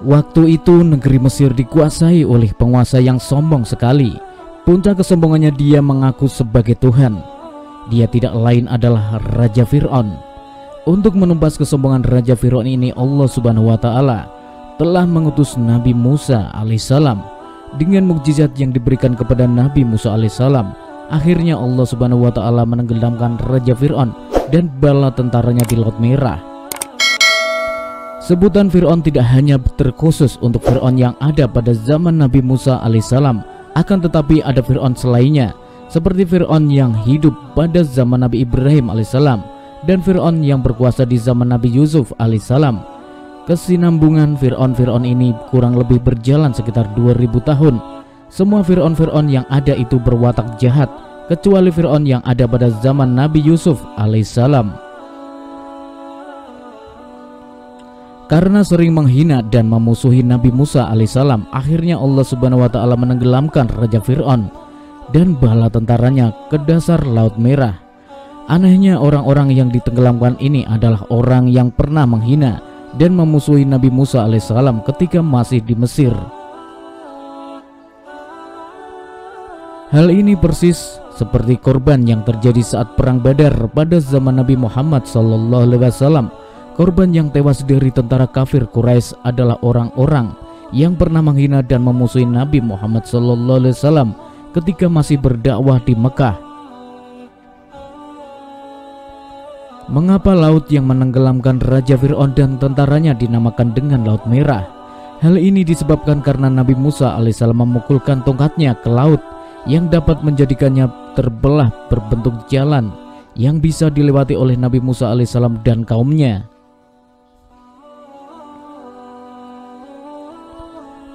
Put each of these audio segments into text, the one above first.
Waktu itu negeri Mesir dikuasai oleh penguasa yang sombong sekali. Puncak kesombongannya dia mengaku sebagai Tuhan. Dia tidak lain adalah Raja Fir'aun. Untuk menumpas kesombongan Raja Fir'aun ini, Allah Subhanahu wa Ta'ala telah mengutus Nabi Musa alaihissalam. Dengan mukjizat yang diberikan kepada Nabi Musa alaihissalam, akhirnya Allah Subhanahu wa Ta'ala menenggelamkan Raja Fir'aun dan bala tentaranya di Laut Merah. Sebutan Fir'aun tidak hanya terkhusus untuk Fir'aun yang ada pada zaman Nabi Musa alaihissalam, akan tetapi ada Fir'aun selainnya, seperti Fir'aun yang hidup pada zaman Nabi Ibrahim alaihissalam dan Fir'aun yang berkuasa di zaman Nabi Yusuf alaihissalam. Kesinambungan Fir'aun ini kurang lebih berjalan sekitar 2000 tahun. Semua Fir'aun yang ada itu berwatak jahat, kecuali Fir'aun yang ada pada zaman Nabi Yusuf alaihissalam. Karena sering menghina dan memusuhi Nabi Musa alaihissalam, akhirnya Allah Subhanahu wa Ta'ala menenggelamkan Raja Fir'aun dan bala tentaranya ke dasar Laut Merah. Anehnya, orang-orang yang ditenggelamkan ini adalah orang yang pernah menghina dan memusuhi Nabi Musa alaihissalam ketika masih di Mesir. Hal ini persis seperti korban yang terjadi saat perang Badar pada zaman Nabi Muhammad SAW. Korban yang tewas dari tentara kafir Quraisy adalah orang-orang yang pernah menghina dan memusuhi Nabi Muhammad SAW ketika masih berdakwah di Mekah. Mengapa laut yang menenggelamkan Raja Fir'aun dan tentaranya dinamakan dengan Laut Merah? Hal ini disebabkan karena Nabi Musa alaihissalam memukulkan tongkatnya ke laut yang dapat menjadikannya terbelah berbentuk jalan yang bisa dilewati oleh Nabi Musa alaihissalam dan kaumnya.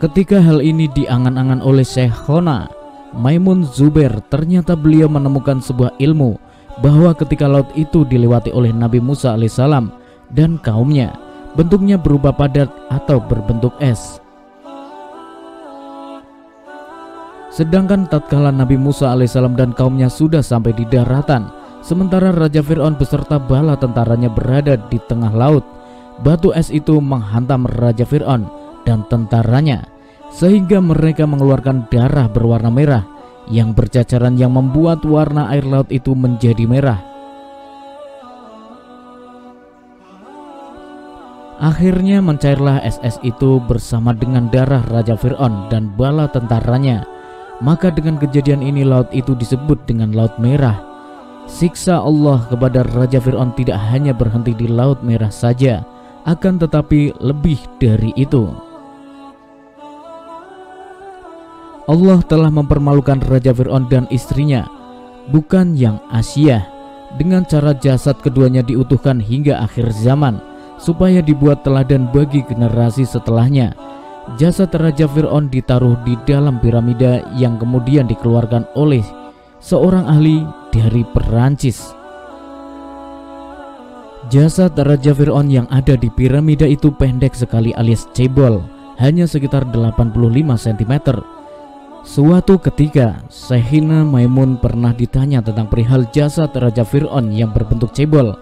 Ketika hal ini diangan-angan oleh Syekhona Maimun Zubair, ternyata beliau menemukan sebuah ilmu bahwa ketika laut itu dilewati oleh Nabi Musa alaihissalam dan kaumnya, bentuknya berupa padat atau berbentuk es. Sedangkan tatkala Nabi Musa alaihissalam dan kaumnya sudah sampai di daratan, sementara Raja Fir'aun beserta bala tentaranya berada di tengah laut, batu es itu menghantam Raja Fir'aun dan tentaranya, sehingga mereka mengeluarkan darah berwarna merah yang bercacaran yang membuat warna air laut itu menjadi merah. Akhirnya mencairlah es itu bersama dengan darah Raja Fir'aun dan bala tentaranya. Maka dengan kejadian ini laut itu disebut dengan Laut Merah. Siksa Allah kepada Raja Fir'aun tidak hanya berhenti di Laut Merah saja, akan tetapi lebih dari itu. Allah telah mempermalukan Raja Fir'aun dan istrinya, bukan yang Asyah, dengan cara jasad keduanya diutuhkan hingga akhir zaman, supaya dibuat teladan bagi generasi setelahnya. Jasad Raja Fir'aun ditaruh di dalam piramida yang kemudian dikeluarkan oleh seorang ahli dari Perancis. Jasad Raja Fir'aun yang ada di piramida itu pendek sekali alias cebol, hanya sekitar 85 cm. Suatu ketika Syekhina Maimun pernah ditanya tentang perihal jasad Raja Fir'aun yang berbentuk cebol.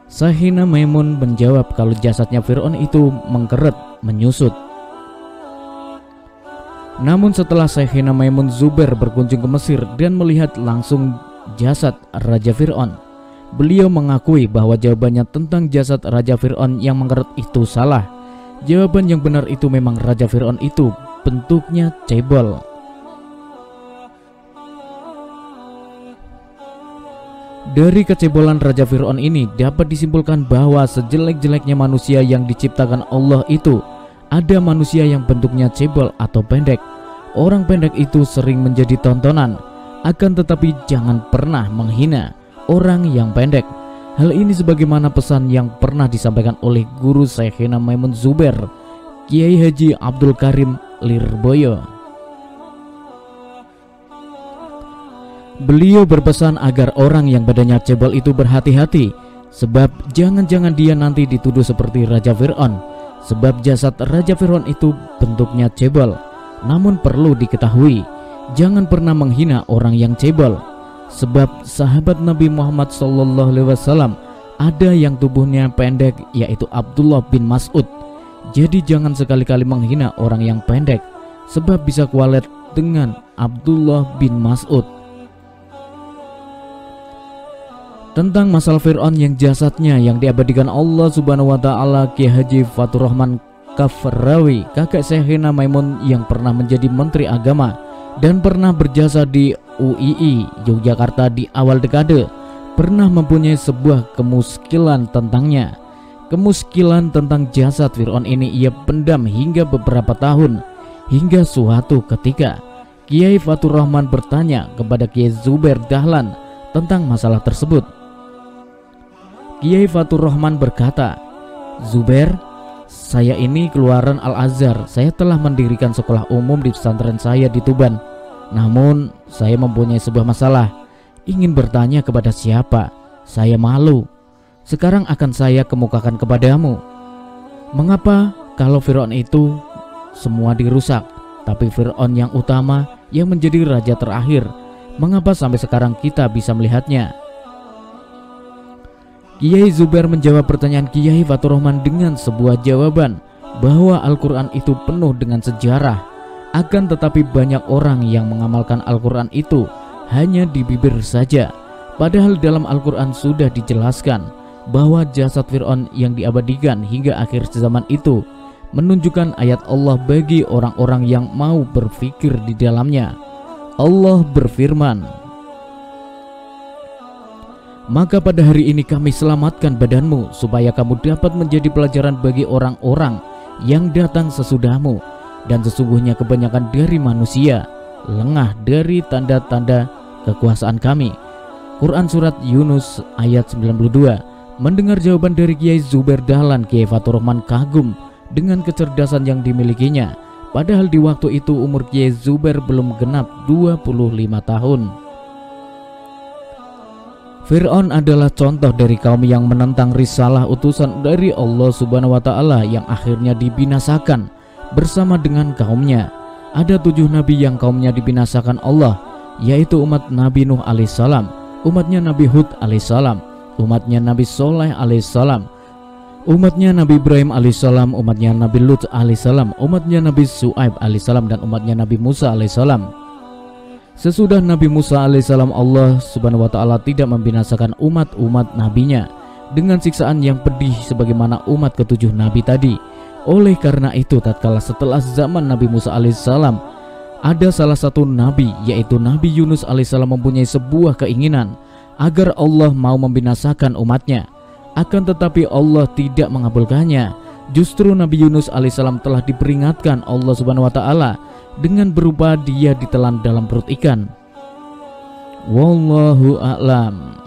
Syekhina Maimun menjawab kalau jasadnya Fir'aun itu mengkeret, menyusut. Namun setelah Syekhina Maimun Zubair berkunjung ke Mesir dan melihat langsung jasad Raja Fir'aun, beliau mengakui bahwa jawabannya tentang jasad Raja Fir'aun yang mengkeret itu salah. Jawaban yang benar itu memang Raja Fir'aun itu bentuknya cebol. Dari kecebolan Raja Fir'aun ini dapat disimpulkan bahwa sejelek-jeleknya manusia yang diciptakan Allah itu, ada manusia yang bentuknya cebol atau pendek. Orang pendek itu sering menjadi tontonan, akan tetapi jangan pernah menghina orang yang pendek. Hal ini sebagaimana pesan yang pernah disampaikan oleh guru Syekhina Maimun Zubair, Kiai Haji Abdul Karim Lirboyo. Beliau berpesan agar orang yang badannya cebol itu berhati-hati, sebab jangan-jangan dia nanti dituduh seperti Raja Fir'aun. Sebab jasad Raja Fir'aun itu bentuknya cebol. Namun perlu diketahui, jangan pernah menghina orang yang cebol. Sebab sahabat Nabi Muhammad SAW ada yang tubuhnya pendek, yaitu Abdullah bin Mas'ud. Jadi jangan sekali-kali menghina orang yang pendek, sebab bisa kualet dengan Abdullah bin Mas'ud. Tentang masalah Fir'aun yang jasadnya yang diabadikan Allah Subhanahu wa Ta'ala, Kiai Haji Fatur Rahman Kafrawi, kakek Syekhina Maimun yang pernah menjadi Menteri Agama dan pernah berjasa di UII Yogyakarta di awal dekade, pernah mempunyai sebuah kemuskilan tentangnya. Kemuskilan tentang jasad Fir'aun ini ia pendam hingga beberapa tahun, hingga suatu ketika Kiai Fatur Rahman bertanya kepada Kiai Zubair Dahlan tentang masalah tersebut. Kiai Fatur Rahman berkata, "Zubair, saya ini keluaran Al-Azhar. Saya telah mendirikan sekolah umum di pesantren saya di Tuban. Namun saya mempunyai sebuah masalah. Ingin bertanya kepada siapa? Saya malu. Sekarang akan saya kemukakan kepadamu. Mengapa kalau Fir'aun itu semua dirusak, tapi Fir'aun yang utama yang menjadi raja terakhir, mengapa sampai sekarang kita bisa melihatnya?" Kiai Zubair menjawab pertanyaan Kiai Fatur Rahman dengan sebuah jawaban bahwa Al-Quran itu penuh dengan sejarah. Akan tetapi banyak orang yang mengamalkan Al-Quran itu hanya di bibir saja. Padahal dalam Al-Quran sudah dijelaskan bahwa jasad Fir'aun yang diabadikan hingga akhir zaman itu menunjukkan ayat Allah bagi orang-orang yang mau berpikir di dalamnya. Allah berfirman, "Maka pada hari ini kami selamatkan badanmu supaya kamu dapat menjadi pelajaran bagi orang-orang yang datang sesudahmu. Dan sesungguhnya kebanyakan dari manusia lengah dari tanda-tanda kekuasaan kami." Quran Surat Yunus ayat 92. Mendengar jawaban dari Kiai Zubair Dahlan, Kiai Fatur Rahman kagum dengan kecerdasan yang dimilikinya. Padahal di waktu itu umur Kiai Zubair belum genap 25 tahun. Fir'aun adalah contoh dari kaum yang menentang risalah utusan dari Allah Subhanahu wa Ta'ala yang akhirnya dibinasakan bersama dengan kaumnya. Ada 7 nabi yang kaumnya dibinasakan Allah, yaitu umat Nabi Nuh alaihissalam, umatnya Nabi Hud alaihissalam, umatnya Nabi Soleh alaihissalam, umatnya Nabi Ibrahim alaihissalam, umatnya Nabi Lut alaihissalam, umatnya Nabi Su'aib alaihissalam, dan umatnya Nabi Musa alaihissalam. Sesudah Nabi Musa alaihissalam, Allah Subhanahu wa Ta'ala tidak membinasakan umat-umat nabinya dengan siksaan yang pedih sebagaimana umat ke-7 nabi tadi. Oleh karena itu, tatkala setelah zaman Nabi Musa alaihissalam, ada salah satu nabi, yaitu Nabi Yunus alaihissalam, mempunyai sebuah keinginan agar Allah mau membinasakan umatnya. Akan tetapi Allah tidak mengabulkannya. Justru Nabi Yunus alaihissalam telah diperingatkan Allah Subhanahu wa Ta'ala dengan berupa dia ditelan dalam perut ikan. Wallahu a'lam.